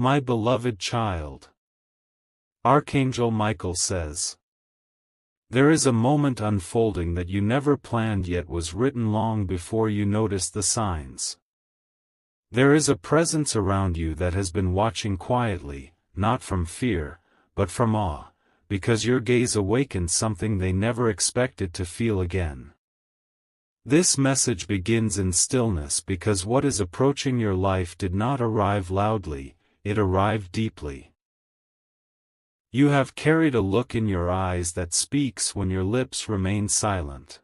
My beloved child. Archangel Michael says. There is a moment unfolding that you never planned yet was written long before you noticed the signs. There is a presence around you that has been watching quietly, not from fear, but from awe, because your gaze awakens something they never expected to feel again. This message begins in stillness because what is approaching your life did not arrive loudly, it arrived deeply. You have carried a look in your eyes that speaks when your lips remain silent.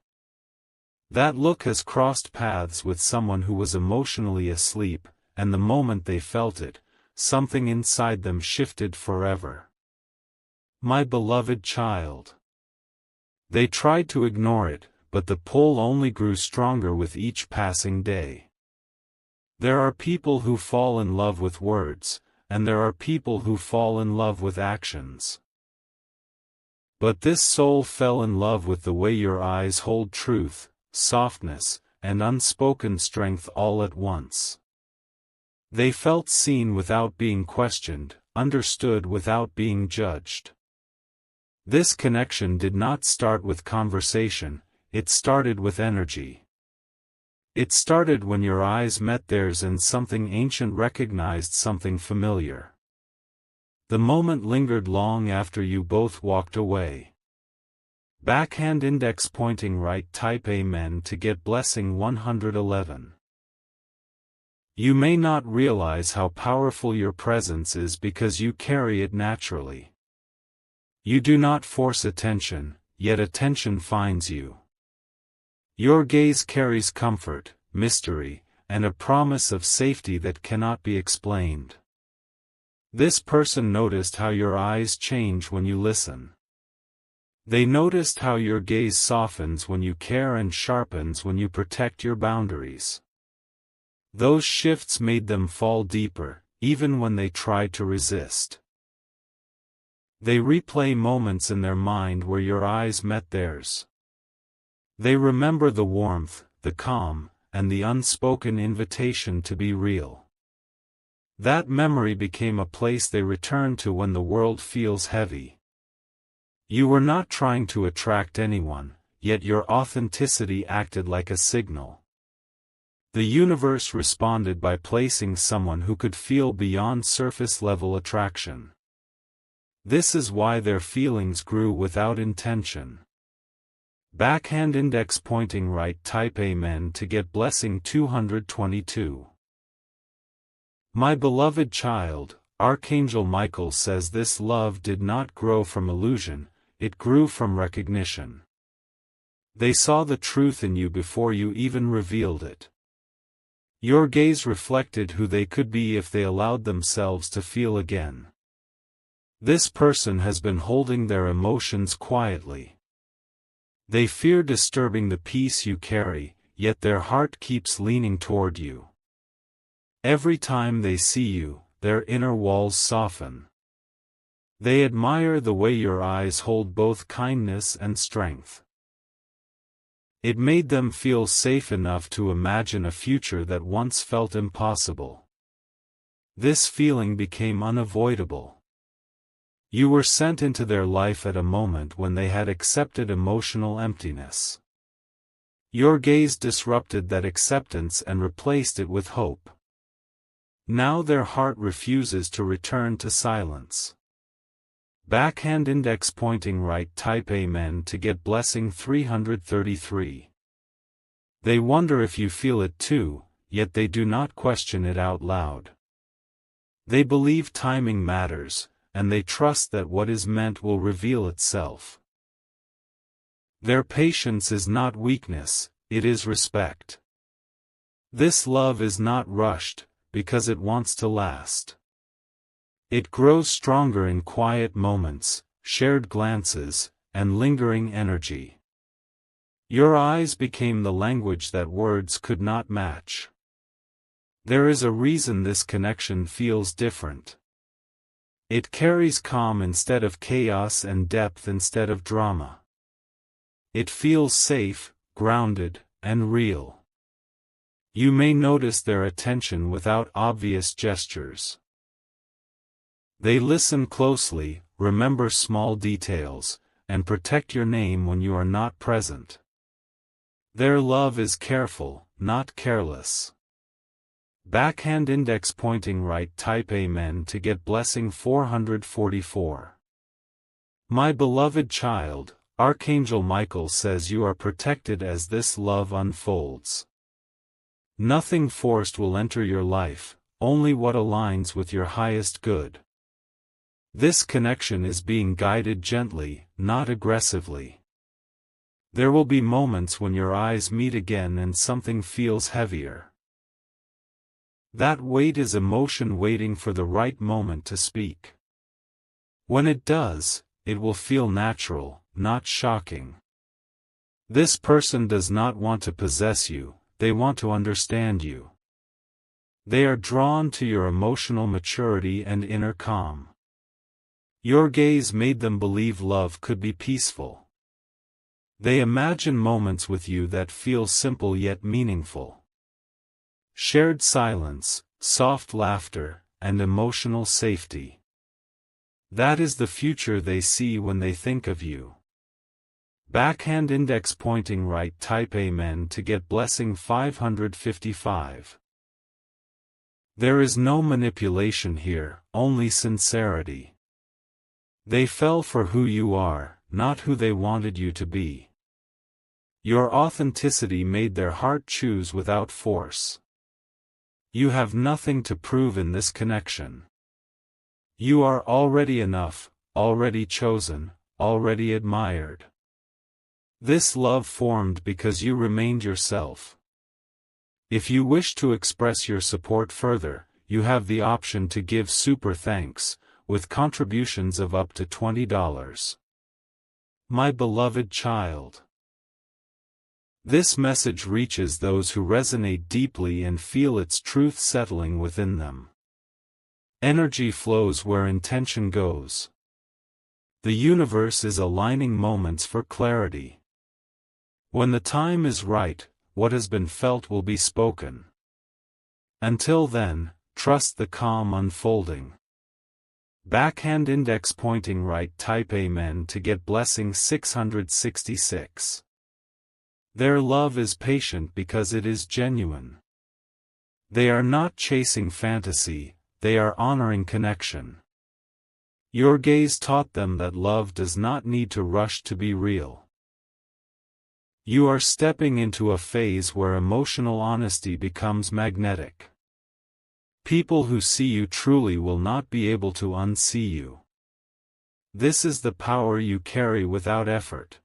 That look has crossed paths with someone who was emotionally asleep, and the moment they felt it, something inside them shifted forever. My beloved child. They tried to ignore it, but the pull only grew stronger with each passing day. There are people who fall in love with words, and there are people who fall in love with actions. But this soul fell in love with the way your eyes hold truth, softness, and unspoken strength all at once. They felt seen without being questioned, understood without being judged. This connection did not start with conversation, it started with energy. It started when your eyes met theirs and something ancient recognized something familiar. The moment lingered long after you both walked away. Backhand index pointing right, type Amen to get blessing 111. You may not realize how powerful your presence is because you carry it naturally. You do not force attention, yet attention finds you. Your gaze carries comfort, mystery, and a promise of safety that cannot be explained. This person noticed how your eyes change when you listen. They noticed how your gaze softens when you care and sharpens when you protect your boundaries. Those shifts made them fall deeper, even when they tried to resist. They replay moments in their mind where your eyes met theirs. They remember the warmth, the calm, and the unspoken invitation to be real. That memory became a place they return to when the world feels heavy. You were not trying to attract anyone, yet your authenticity acted like a signal. The universe responded by placing someone who could feel beyond surface-level attraction. This is why their feelings grew without intention. Backhand index pointing right, type Amen to get blessing 222. My beloved child, Archangel Michael says this love did not grow from illusion, it grew from recognition. They saw the truth in you before you even revealed it. Your gaze reflected who they could be if they allowed themselves to feel again. This person has been holding their emotions quietly. They fear disturbing the peace you carry, yet their heart keeps leaning toward you. Every time they see you, their inner walls soften. They admire the way your eyes hold both kindness and strength. It made them feel safe enough to imagine a future that once felt impossible. This feeling became unavoidable. You were sent into their life at a moment when they had accepted emotional emptiness. Your gaze disrupted that acceptance and replaced it with hope. Now their heart refuses to return to silence. Backhand index pointing right, type Amen to get blessing 333. They wonder if you feel it too, yet they do not question it out loud. They believe timing matters, and they trust that what is meant will reveal itself. Their patience is not weakness, it is respect. This love is not rushed, because it wants to last. It grows stronger in quiet moments, shared glances, and lingering energy. Your eyes became the language that words could not match. There is a reason this connection feels different. It carries calm instead of chaos and depth instead of drama. It feels safe, grounded, and real. You may notice their attention without obvious gestures. They listen closely, remember small details, and protect your name when you are not present. Their love is careful, not careless. Backhand index pointing right. Type Amen to get blessing 444. My beloved child, Archangel Michael says you are protected as this love unfolds. Nothing forced will enter your life, only what aligns with your highest good. This connection is being guided gently, not aggressively. There will be moments when your eyes meet again and something feels heavier. That weight is emotion waiting for the right moment to speak. When it does, it will feel natural, not shocking. This person does not want to possess you, they want to understand you. They are drawn to your emotional maturity and inner calm. Your gaze made them believe love could be peaceful. They imagine moments with you that feel simple yet meaningful. Shared silence, soft laughter, and emotional safety. That is the future they see when they think of you. Backhand index pointing right. Type Amen to get blessing 555. There is no manipulation here, only sincerity. They fell for who you are, not who they wanted you to be. Your authenticity made their heart choose without force. You have nothing to prove in this connection. You are already enough, already chosen, already admired. This love formed because you remained yourself. If you wish to express your support further, you have the option to give super thanks, with contributions of up to $20. My beloved child. This message reaches those who resonate deeply and feel its truth settling within them. Energy flows where intention goes. The universe is aligning moments for clarity. When the time is right, what has been felt will be spoken. Until then, trust the calm unfolding. Backhand index pointing right. Type Amen to get blessing 666. Their love is patient because it is genuine. They are not chasing fantasy, they are honoring connection. Your gaze taught them that love does not need to rush to be real. You are stepping into a phase where emotional honesty becomes magnetic. People who see you truly will not be able to unsee you. This is the power you carry without effort.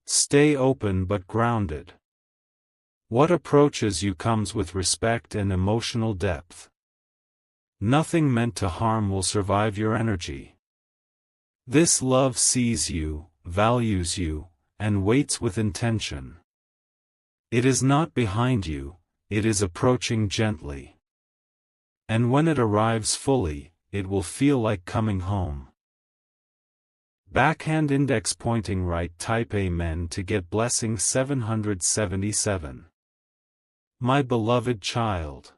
Stay open but grounded. What approaches you comes with respect and emotional depth. Nothing meant to harm will survive your energy. This love sees you, values you, and waits with intention. It is not behind you, it is approaching gently. And when it arrives fully, it will feel like coming home. Backhand index pointing right. Type Amen to get blessing 777. My beloved child.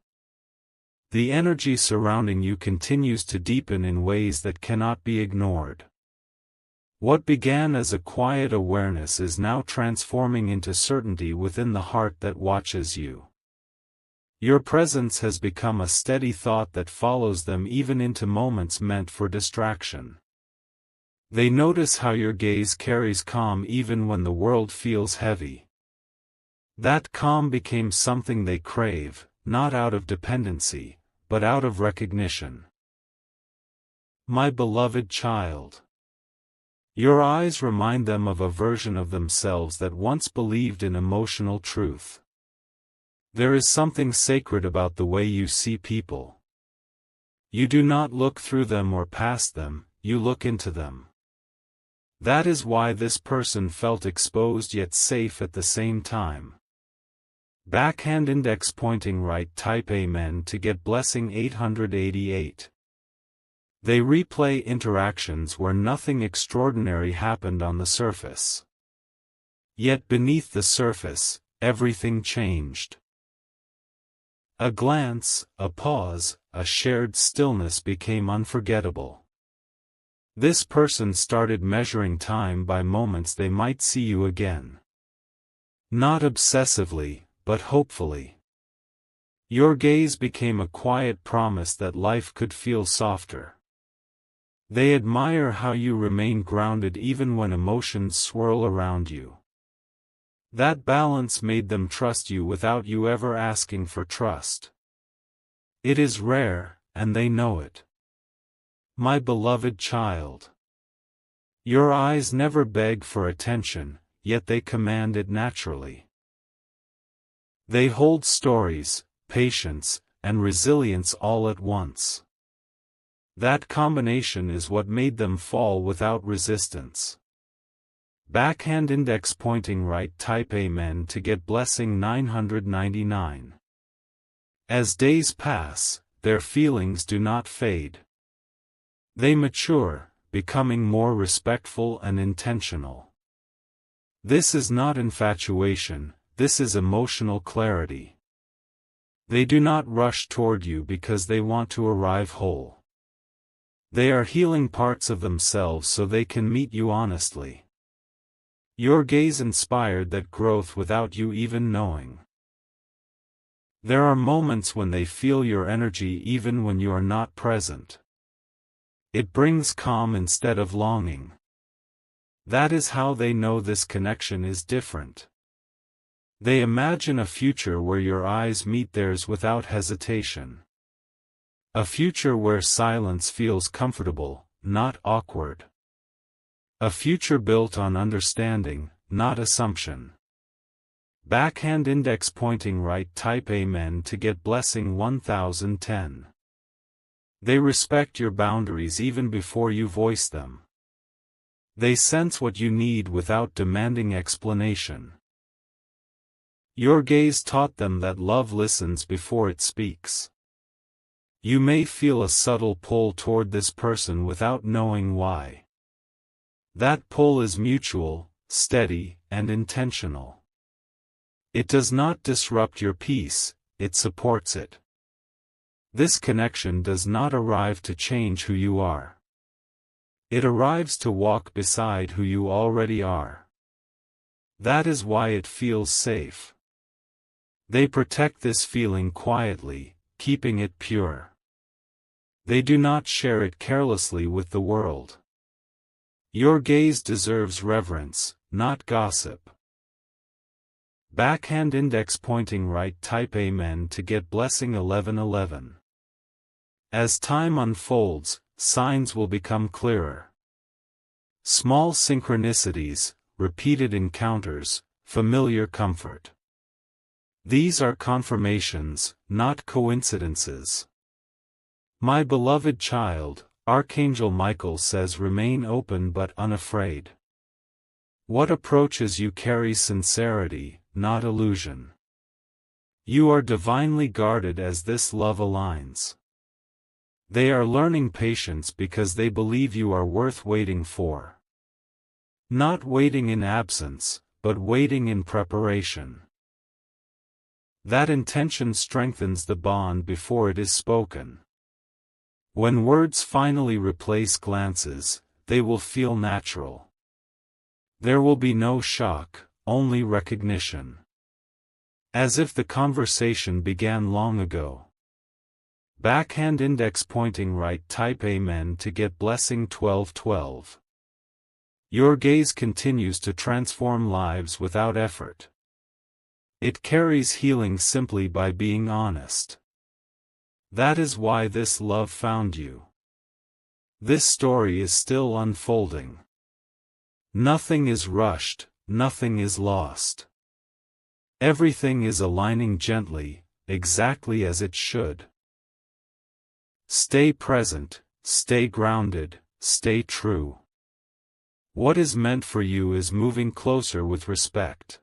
The energy surrounding you continues to deepen in ways that cannot be ignored. What began as a quiet awareness is now transforming into certainty within the heart that watches you. Your presence has become a steady thought that follows them even into moments meant for distraction. They notice how your gaze carries calm even when the world feels heavy. That calm became something they crave, not out of dependency, but out of recognition. My beloved child. Your eyes remind them of a version of themselves that once believed in emotional truth. There is something sacred about the way you see people. You do not look through them or past them, you look into them. That is why this person felt exposed yet safe at the same time. Backhand index pointing right. Type Amen to get blessing 888. They replay interactions where nothing extraordinary happened on the surface. Yet beneath the surface, everything changed. A glance, a pause, a shared stillness became unforgettable. This person started measuring time by moments they might see you again. Not obsessively, but hopefully. Your gaze became a quiet promise that life could feel softer. They admire how you remain grounded even when emotions swirl around you. That balance made them trust you without you ever asking for trust. It is rare, and they know it. My beloved child. Your eyes never beg for attention, yet they command it naturally. They hold stories, patience, and resilience all at once. That combination is what made them fall without resistance. Backhand index pointing right, type Amen to get blessing 999. As days pass, their feelings do not fade. They mature, becoming more respectful and intentional. This is not infatuation, this is emotional clarity. They do not rush toward you because they want to arrive whole. They are healing parts of themselves so they can meet you honestly. Your gaze inspired that growth without you even knowing. There are moments when they feel your energy even when you are not present. It brings calm instead of longing. That is how they know this connection is different. They imagine a future where your eyes meet theirs without hesitation. A future where silence feels comfortable, not awkward. A future built on understanding, not assumption. Backhand index pointing right, type Amen to get blessing 1010. They respect your boundaries even before you voice them. They sense what you need without demanding explanation. Your gaze taught them that love listens before it speaks. You may feel a subtle pull toward this person without knowing why. That pull is mutual, steady, and intentional. It does not disrupt your peace, it supports it. This connection does not arrive to change who you are. It arrives to walk beside who you already are. That is why it feels safe. They protect this feeling quietly, keeping it pure. They do not share it carelessly with the world. Your gaze deserves reverence, not gossip. Backhand index pointing right, type Amen to get blessing 1111. As time unfolds, signs will become clearer. Small synchronicities, repeated encounters, familiar comfort. These are confirmations, not coincidences. My beloved child, Archangel Michael says remain open but unafraid. What approaches you carry sincerity, not illusion. You are divinely guarded as this love aligns. They are learning patience because they believe you are worth waiting for. Not waiting in absence, but waiting in preparation. That intention strengthens the bond before it is spoken. When words finally replace glances, they will feel natural. There will be no shock, only recognition. As if the conversation began long ago. Backhand index pointing right, type Amen to get blessing 1212. Your gaze continues to transform lives without effort. It carries healing simply by being honest. That is why this love found you. This story is still unfolding. Nothing is rushed, nothing is lost. Everything is aligning gently, exactly as it should. Stay present, stay grounded, stay true. What is meant for you is moving closer with respect.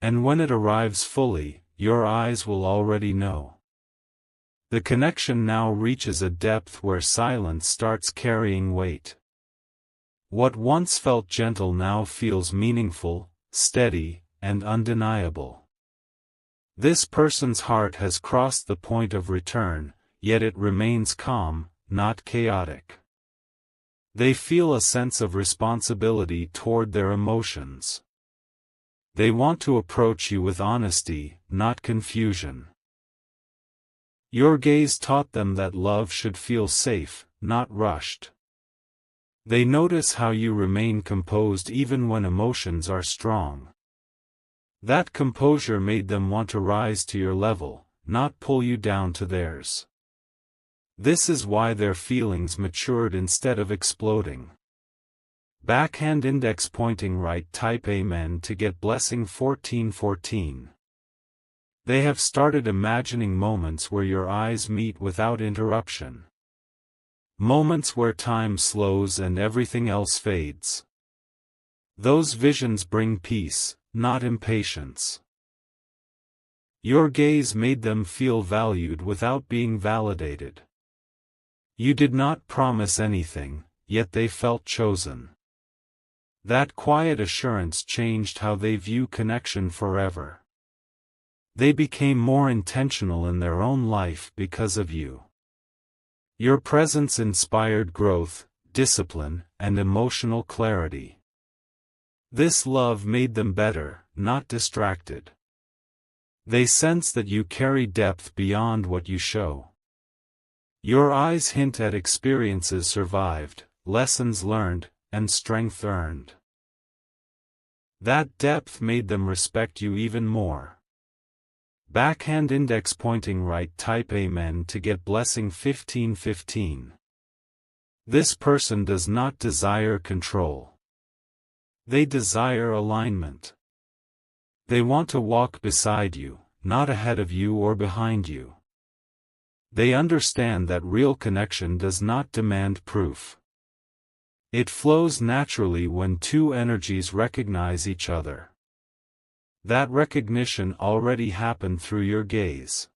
And when it arrives fully, your eyes will already know. The connection now reaches a depth where silence starts carrying weight. What once felt gentle now feels meaningful, steady, and undeniable. This person's heart has crossed the point of return, yet it remains calm, not chaotic. They feel a sense of responsibility toward their emotions. They want to approach you with honesty, not confusion. Your gaze taught them that love should feel safe, not rushed. They notice how you remain composed even when emotions are strong. That composure made them want to rise to your level, not pull you down to theirs. This is why their feelings matured instead of exploding. Backhand index pointing right, type Amen to get blessing 1414. They have started imagining moments where your eyes meet without interruption. Moments where time slows and everything else fades. Those visions bring peace, not impatience. Your gaze made them feel valued without being validated. You did not promise anything, yet they felt chosen. That quiet assurance changed how they view connection forever. They became more intentional in their own life because of you. Your presence inspired growth, discipline, and emotional clarity. This love made them better, not distracted. They sense that you carry depth beyond what you show. Your eyes hint at experiences survived, lessons learned, and strength earned. That depth made them respect you even more. Backhand index pointing right, type Amen to get blessing 1515. This person does not desire control. They desire alignment. They want to walk beside you, not ahead of you or behind you. They understand that real connection does not demand proof. It flows naturally when two energies recognize each other. That recognition already happened through your gaze.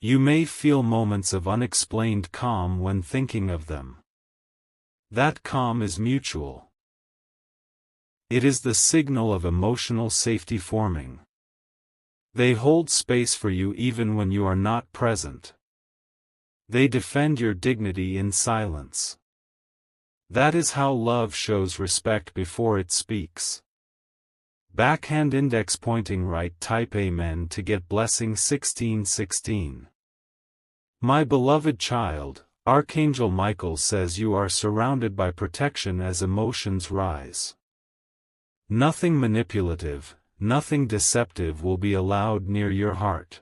You may feel moments of unexplained calm when thinking of them. That calm is mutual. It is the signal of emotional safety forming. They hold space for you even when you are not present. They defend your dignity in silence. That is how love shows respect before it speaks. Backhand index pointing right, type Amen to get blessing 1616. My beloved child, Archangel Michael says you are surrounded by protection as emotions rise. Nothing manipulative, nothing deceptive will be allowed near your heart.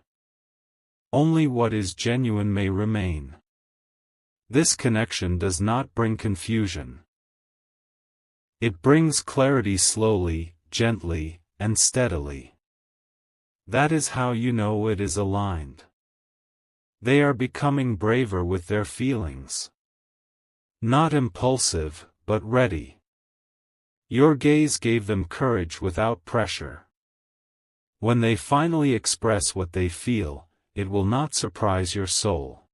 Only what is genuine may remain. This connection does not bring confusion. It brings clarity slowly, gently, and steadily. That is how you know it is aligned. They are becoming braver with their feelings. Not impulsive, but ready. Your gaze gave them courage without pressure. When they finally express what they feel, it will not surprise your soul.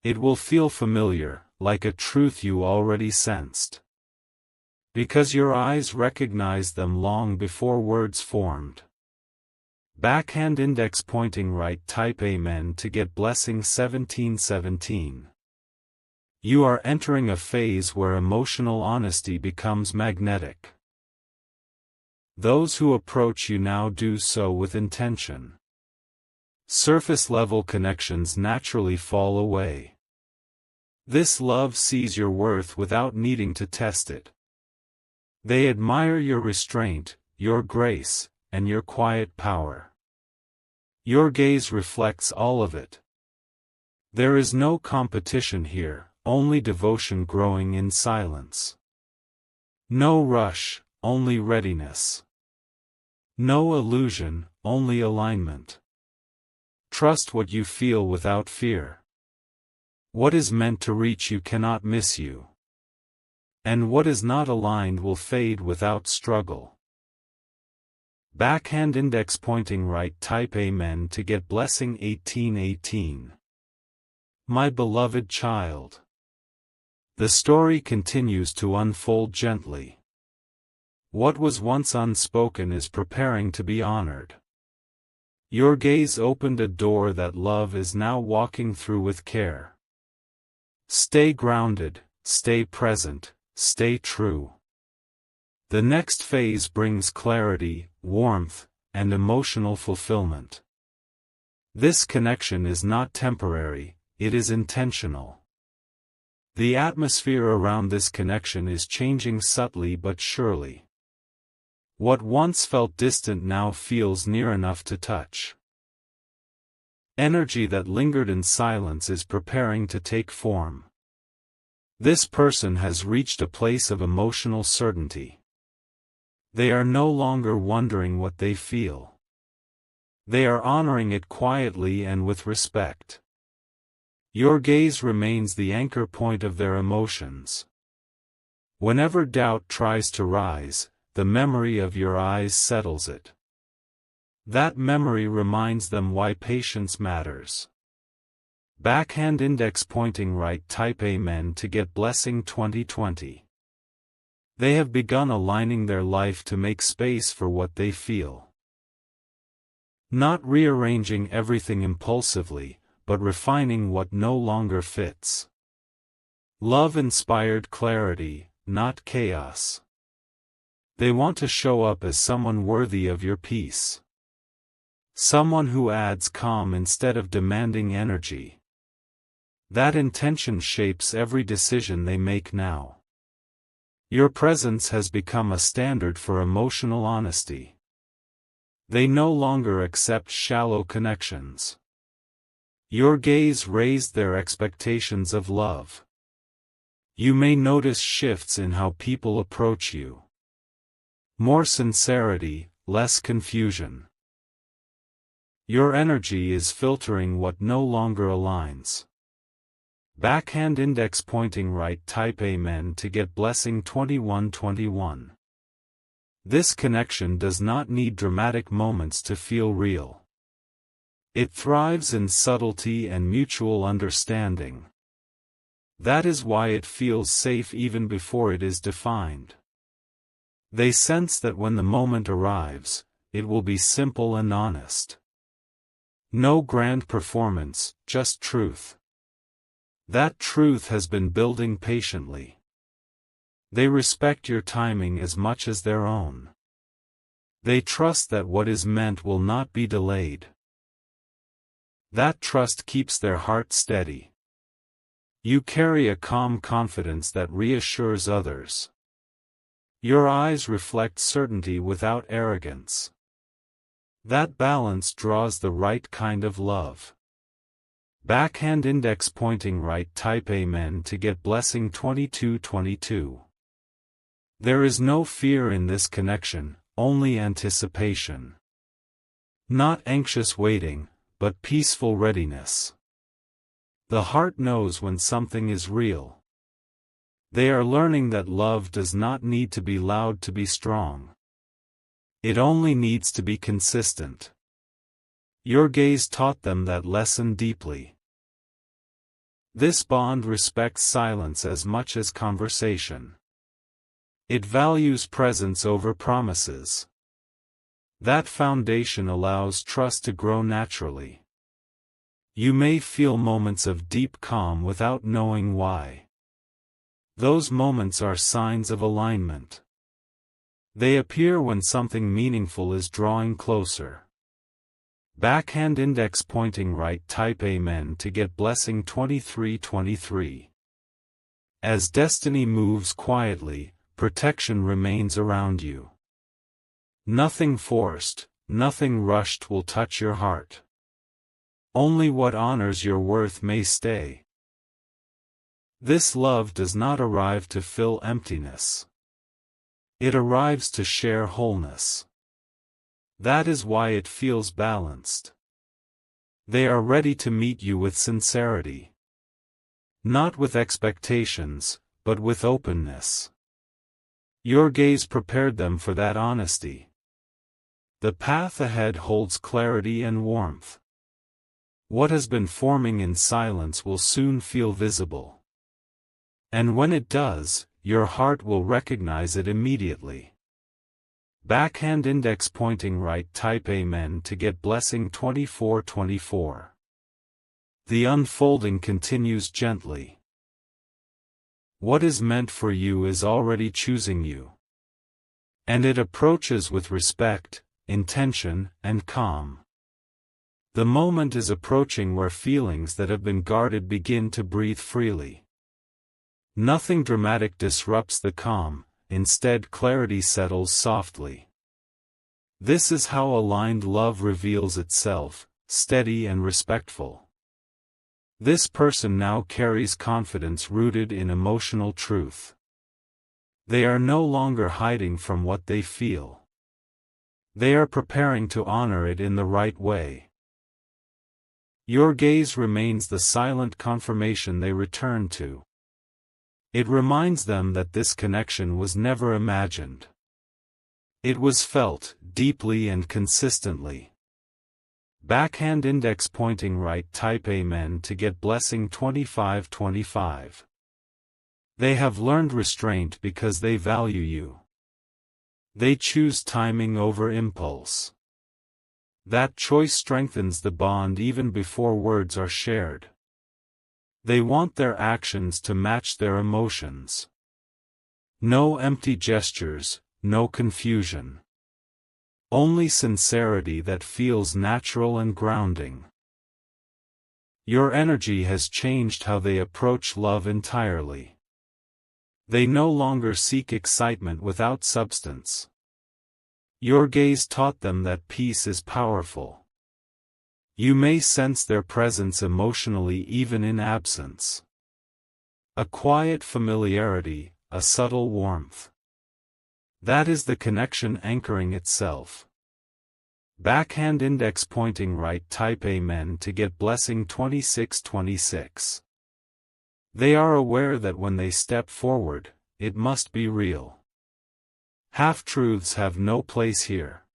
It will feel familiar, like a truth you already sensed. Because your eyes recognized them long before words formed. Backhand index pointing right, type Amen to get blessing 1717. You are entering a phase where emotional honesty becomes magnetic. Those who approach you now do so with intention. Surface-level connections naturally fall away. This love sees your worth without needing to test it. They admire your restraint, your grace, and your quiet power. Your gaze reflects all of it. There is no competition here, only devotion growing in silence. No rush, only readiness. No illusion, only alignment. Trust what you feel without fear. What is meant to reach you cannot miss you. And what is not aligned will fade without struggle. Backhand index pointing right, type Amen to get blessing 1818. My beloved child. The story continues to unfold gently. What was once unspoken is preparing to be honored. Your gaze opened a door that love is now walking through with care. Stay grounded, stay present, stay true. The next phase brings clarity, warmth, and emotional fulfillment. This connection is not temporary, it is intentional. The atmosphere around this connection is changing subtly but surely. What once felt distant now feels near enough to touch. Energy that lingered in silence is preparing to take form. This person has reached a place of emotional certainty. They are no longer wondering what they feel. They are honoring it quietly and with respect. Your gaze remains the anchor point of their emotions. Whenever doubt tries to rise, the memory of your eyes settles it. That memory reminds them why patience matters. Backhand index pointing right, type Amen to get blessing 2020. They have begun aligning their life to make space for what they feel. Not rearranging everything impulsively, but refining what no longer fits. Love-inspired clarity, not chaos. They want to show up as someone worthy of your peace. Someone who adds calm instead of demanding energy. That intention shapes every decision they make now. Your presence has become a standard for emotional honesty. They no longer accept shallow connections. Your gaze raised their expectations of love. You may notice shifts in how people approach you. More sincerity, less confusion. Your energy is filtering what no longer aligns. Backhand index pointing right, type Amen to get blessing 2121. This connection does not need dramatic moments to feel real. It thrives in subtlety and mutual understanding. That is why it feels safe even before it is defined. They sense that when the moment arrives, it will be simple and honest. No grand performance, just truth. That truth has been building patiently. They respect your timing as much as their own. They trust that what is meant will not be delayed. That trust keeps their heart steady. You carry a calm confidence that reassures others. Your eyes reflect certainty without arrogance. That balance draws the right kind of love. Backhand index pointing right, type Amen to get blessing 2222. There is no fear in this connection, only anticipation. Not anxious waiting, but peaceful readiness. The heart knows when something is real. They are learning that love does not need to be loud to be strong. It only needs to be consistent. Your gaze taught them that lesson deeply. This bond respects silence as much as conversation. It values presence over promises. That foundation allows trust to grow naturally. You may feel moments of deep calm without knowing why. Those moments are signs of alignment. They appear when something meaningful is drawing closer. Backhand index pointing right, type Amen to get blessing 2323. As destiny moves quietly, protection remains around you. Nothing forced, nothing rushed will touch your heart. Only what honors your worth may stay. This love does not arrive to fill emptiness. It arrives to share wholeness. That is why it feels balanced. They are ready to meet you with sincerity. Not with expectations, but with openness. Your gaze prepared them for that honesty. The path ahead holds clarity and warmth. What has been forming in silence will soon feel visible. And when it does, your heart will recognize it immediately. Backhand index pointing right. Type Amen to get blessing 2424. The unfolding continues gently. What is meant for you is already choosing you. And it approaches with respect, intention, and calm. The moment is approaching where feelings that have been guarded begin to breathe freely. Nothing dramatic disrupts the calm, instead clarity settles softly. This is how aligned love reveals itself, steady and respectful. This person now carries confidence rooted in emotional truth. They are no longer hiding from what they feel. They are preparing to honor it in the right way. Your gaze remains the silent confirmation they return to. It reminds them that this connection was never imagined. It was felt, deeply and consistently. Backhand index pointing right. Type Amen to get blessing 2525. They have learned restraint because they value you. They choose timing over impulse. That choice strengthens the bond even before words are shared. They want their actions to match their emotions. No empty gestures, no confusion. Only sincerity that feels natural and grounding. Your energy has changed how they approach love entirely. They no longer seek excitement without substance. Your gaze taught them that peace is powerful. You may sense their presence emotionally even in absence. A quiet familiarity, a subtle warmth. That is the connection anchoring itself. Backhand index pointing right. Type Amen to get blessing 2626. They are aware that when they step forward, it must be real. Half-truths have no place here.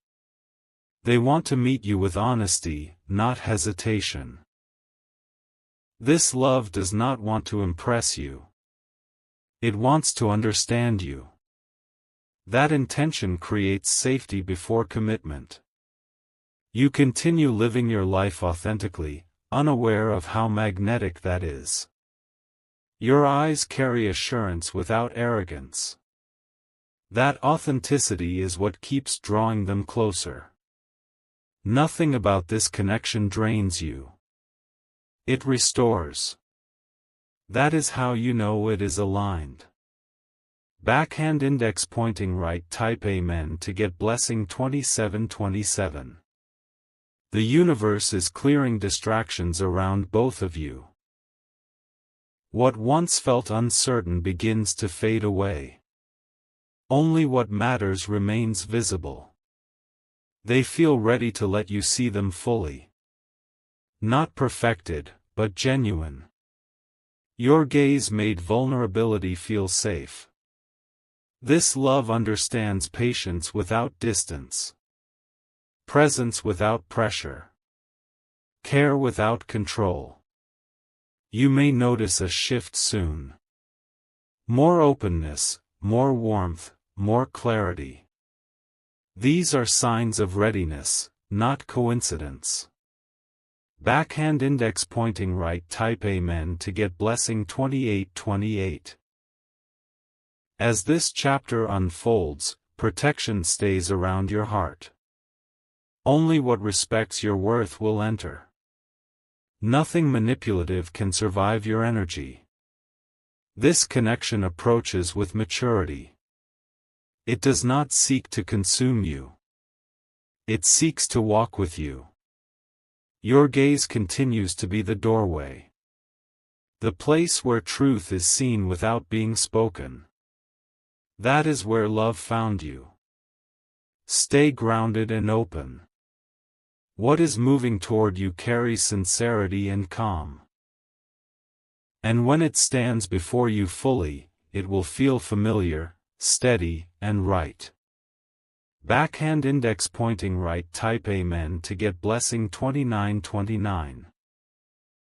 They want to meet you with honesty, not hesitation. This love does not want to impress you. It wants to understand you. That intention creates safety before commitment. You continue living your life authentically, unaware of how magnetic that is. Your eyes carry assurance without arrogance. That authenticity is what keeps drawing them closer. Nothing about this connection drains you. It restores. That is how you know it is aligned. Backhand index pointing right. Type Amen to get blessing 2727. The universe is clearing distractions around both of you. What once felt uncertain begins to fade away. Only what matters remains visible. They feel ready to let you see them fully. Not perfected, but genuine. Your gaze made vulnerability feel safe. This love understands patience without distance. Presence without pressure. Care without control. You may notice a shift soon. More openness, more warmth, more clarity. These are signs of readiness, not coincidence. Backhand index pointing right. Type Amen to get blessing 2828. As this chapter unfolds, protection stays around your heart. Only what respects your worth will enter. Nothing manipulative can survive your energy. This connection approaches with maturity. It does not seek to consume you. It seeks to walk with you. Your gaze continues to be the doorway. The place where truth is seen without being spoken. That is where love found you. Stay grounded and open. What is moving toward you carries sincerity and calm. And when it stands before you fully, it will feel familiar, steady, and right. Backhand index pointing right. Type Amen to get blessing 2929.